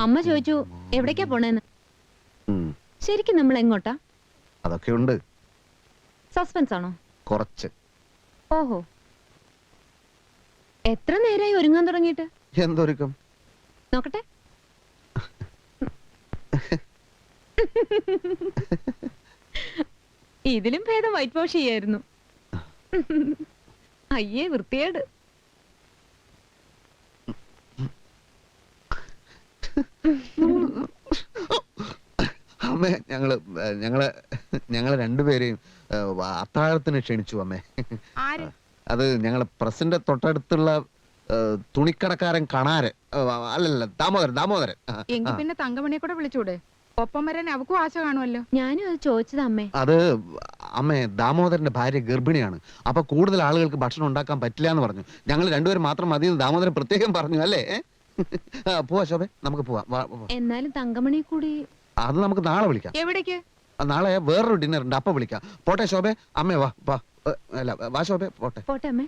അമ്മ ചോദിച്ചു എവിടേക്കാ പോണേന്ന്. ശരിക്കും നമ്മൾ എങ്ങോട്ടാ? അതൊക്കെ ഉണ്ട്. സസ്പെൻസ് ആണോ? കുറച്ച്. ഓഹോ, എത്ര നേരമായി ഒരുങ്ങാൻ തുടങ്ങിയിട്ട്? എന്തൊരുക്കം? നോക്കട്ടെ. ഇതിലും ഭേദം വൈറ്റ് വാഷ് ചെയ്യായിരുന്നു. അയ്യേ വൃത്തിയേട്. അമ്മേ, ഞങ്ങളെ രണ്ടുപേരെയും അത്താഴത്തിന് ക്ഷണിച്ചു അമ്മേ. അത് ഞങ്ങളെ പ്രസിന്റെ തൊട്ടടുത്തുള്ള തുണിക്കടക്കാരൻ കണാരൻ, അല്ലല്ല ദാമോദരൻ. എങ്കിൽ പിന്നെ തങ്കമണിയെ കൂടെ വിളിച്ചൂടെ? ഒപ്പം വരാൻ അവക്കും ആശ കാണുമല്ലോ. ഞാനും അത് ചോദിച്ചത് അമ്മേ. അത് അമ്മേ, ദാമോദരന്റെ ഭാര്യ ഗർഭിണിയാണ്. അപ്പൊ കൂടുതൽ ആളുകൾക്ക് ഭക്ഷണം ഉണ്ടാക്കാൻ പറ്റില്ല എന്ന് പറഞ്ഞു. ഞങ്ങൾ രണ്ടുപേരും മാത്രം മതി എന്ന് ദാമോദരൻ പ്രത്യേകം പറഞ്ഞു. അല്ലേ? പോവാ ശോഭേ, നമുക്ക് പോവാം. എന്നാലും തങ്കമണി കൂടി. അത് നമുക്ക് നാളെ വിളിക്കാം. എവിടേക്ക്? നാളെ വേറൊരു ഡിന്നർ ഉണ്ട്, അപ്പൊ വിളിക്കാം. പോട്ടെ ശോഭേ. അമ്മേ വാ. അല്ല വാ ശോഭേ, പോട്ടെ. പോട്ടെ അമ്മേ.